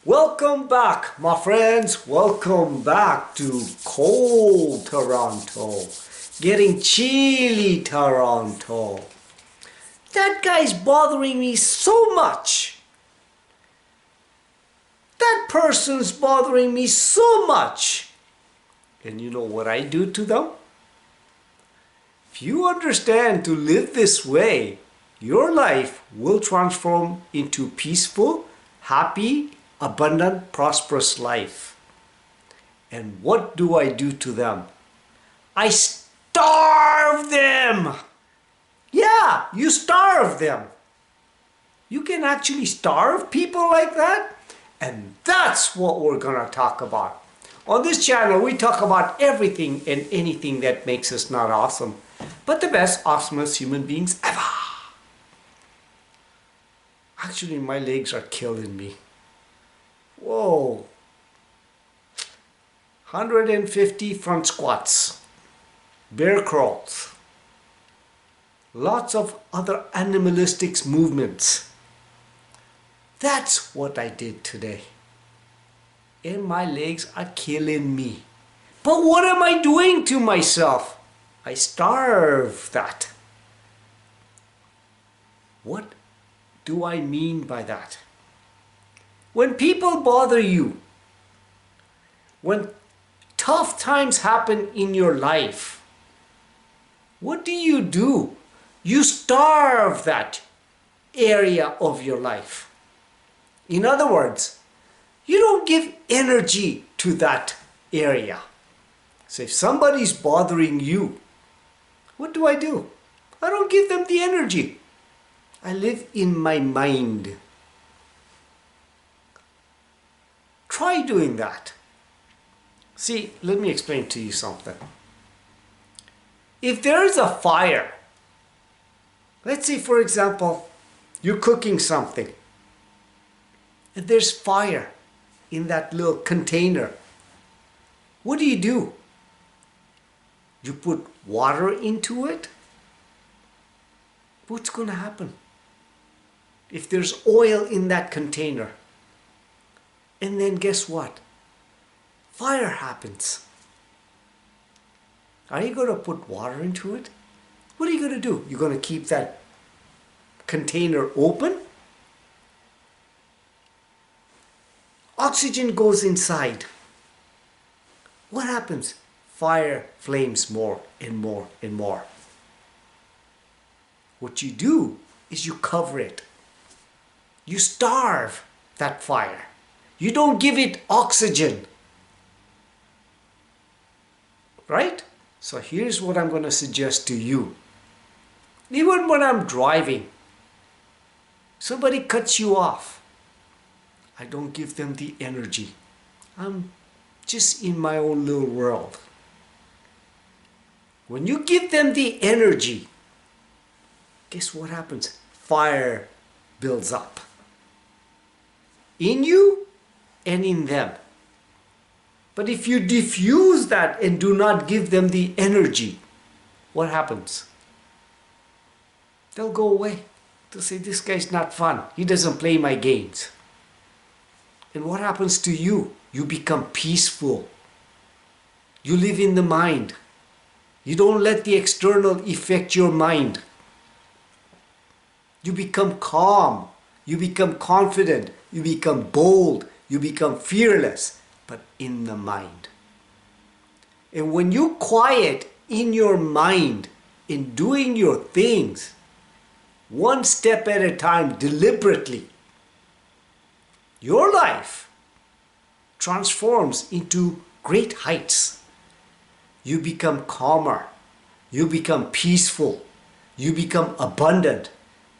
Welcome back, my friends. Welcome back to cold Toronto. Getting chilly Toronto. That guy's bothering me so much. That person's bothering me so much. And you know what I do to them? If you understand to live this way, your life will transform into peaceful, happy, abundant, prosperous life. And what do I do to them? I starve them. Yeah, you starve them. You can actually starve people like that. And that's what we're going to talk about. On this channel, we talk about everything and anything that makes us not awesome, but the best, awesomest human beings ever. Actually, my legs are killing me. Whoa. 150 front squats, bear crawls, lots of other animalistic movements. That's what I did today. And my legs are killing me. But what am I doing to myself? I starve that. What do I mean by that? When people bother you, when tough times happen in your life, what do? You starve that area of your life. In other words, you don't give energy to that area. So if somebody's bothering you, what do? I don't give them the energy. I live in my mind. Try doing that. See, let me explain to you something. If there is a fire, let's say for example, you're cooking something, and there's fire in that little container. What do? You put water into it? What's going to happen? If there's oil in that container, and then guess what? Fire happens. Are you going to put water into it? What are you going to do? You're going to keep that container open? Oxygen goes inside. What happens? Fire flames more and more and more. What you do is you cover it. You starve that fire. You don't give it oxygen. Right? So here's what I'm going to suggest to you. Even when I'm driving, somebody cuts you off. I don't give them the energy. I'm just in my own little world. When you give them the energy, guess what happens? Fire builds up. In you and in them. But if you diffuse that and do not give them the energy, what happens? They'll go away. They'll say, this guy's not fun. He doesn't play my games. And what happens to you? You become peaceful. You live in the mind. You don't let the external affect your mind. You become calm. You become confident. You become bold. You become fearless. But in the mind. And when you quiet in your mind, in doing your things, one step at a time, deliberately, your life transforms into great heights. You become calmer. You become peaceful. You become abundant.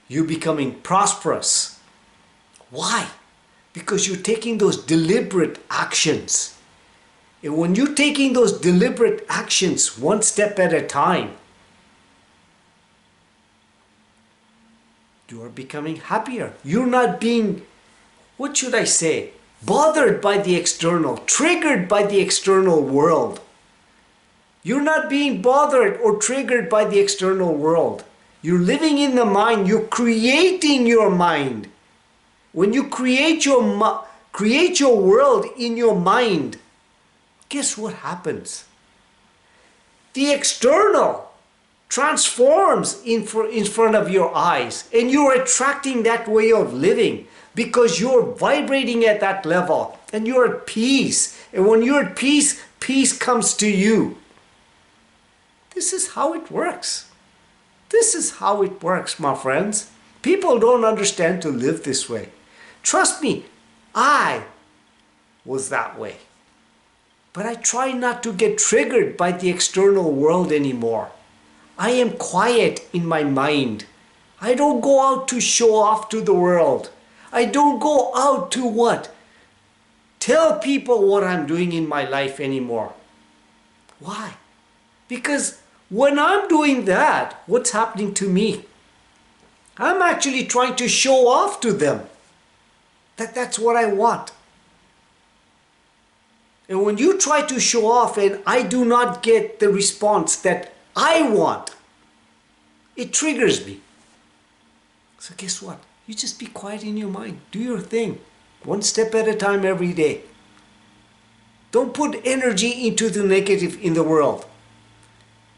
You're becoming prosperous. Why? Because you're taking those deliberate actions. And when you're taking those deliberate actions one step at a time, you are becoming happier. You're not being, what should I say, bothered by the external, triggered by the external world. You're not being bothered or triggered by the external world. You're living in the mind. You're creating your mind. When you create your create your world in your mind, guess what happens? The external transforms in front of your eyes, and you're attracting that way of living because you're vibrating at that level and you're at peace. And when you're at peace, peace comes to you. This is how it works. This is how it works, my friends. People don't understand to live this way. Trust me, I was that way. But I try not to get triggered by the external world anymore. I am quiet in my mind. I don't go out to show off to the world. I don't go out to what? Tell people what I'm doing in my life anymore. Why? Because when I'm doing that, what's happening to me? I'm actually trying to show off to them that that's what I want. And when you try to show off and I do not get the response that I want, it triggers me. So guess what? You just be quiet in your mind. Do your thing. One step at a time every day. Don't put energy into the negative in the world.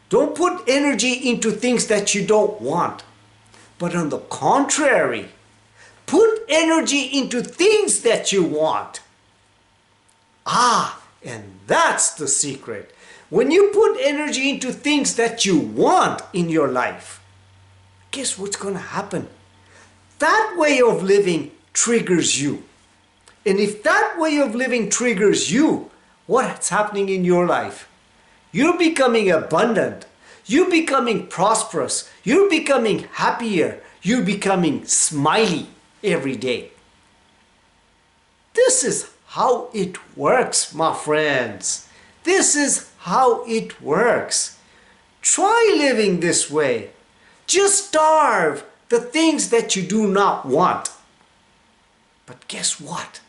Don't put energy into things that you don't want. But on the contrary, put energy into things that you want. And that's the secret. When you put energy into things that you want in your life, guess what's going to happen? That way of living triggers you. And if that way of living triggers you, what's happening in your life? You're becoming abundant. You're becoming prosperous. You're becoming happier. You're becoming smiley every day. This is how it works, my friends. This is how it works. Try living this way. Just starve the things that you do not want. But guess what?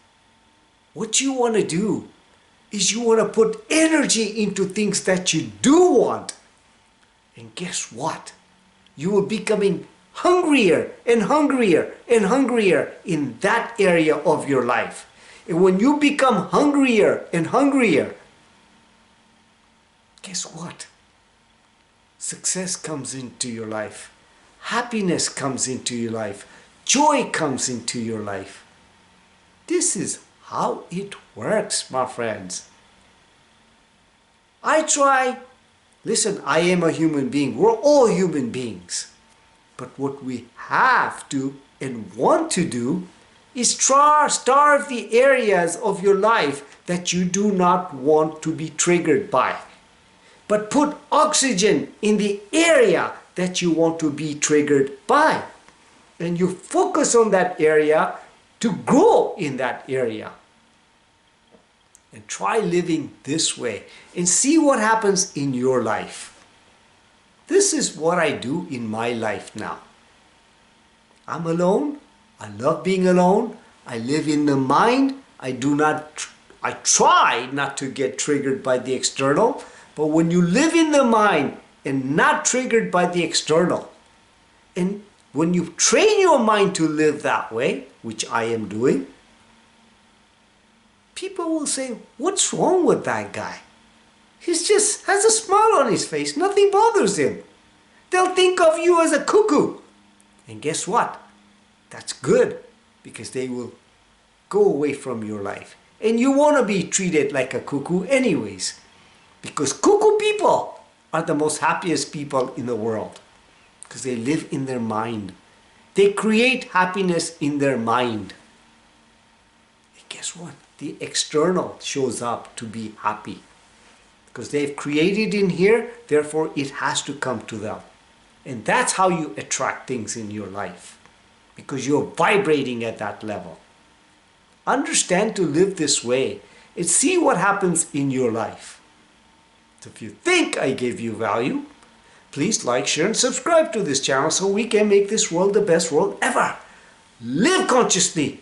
What you want to do is you want to put energy into things that you do want. And guess what? You will be becoming hungrier and hungrier and hungrier in that area of your life. And when you become hungrier and hungrier, guess what? Success comes into your life. Happiness comes into your life. Joy comes into your life. This is how it works, my friends. Listen, I am a human being. We're all human beings. But what we have to and want to do is starve the areas of your life that you do not want to be triggered by. But put oxygen in the area that you want to be triggered by. And you focus on that area to grow in that area. And try living this way and see what happens in your life. This is what I do in my life now. I'm alone. I love being alone. I live in the mind. I try not to get triggered by the external. But when you live in the mind and not triggered by the external, and when you train your mind to live that way, which I am doing, people will say, what's wrong with that guy? He just has a smile on his face. Nothing bothers him. They'll think of you as a cuckoo. And guess what? That's good, because they will go away from your life. And you want to be treated like a cuckoo anyways. Because cuckoo people are the most happiest people in the world. Because they live in their mind. They create happiness in their mind. And guess what? The external shows up to be happy. Because they've created in here, therefore it has to come to them. And that's how you attract things in your life. Because you're vibrating at that level. Understand to live this way and see what happens in your life. So if you think I gave you value, please like, share, and subscribe to this channel so we can make this world the best world ever. Live consciously,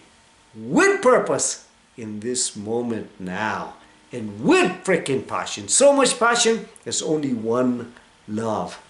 with purpose, in this moment now. And with freaking passion. So much passion, there's only one love.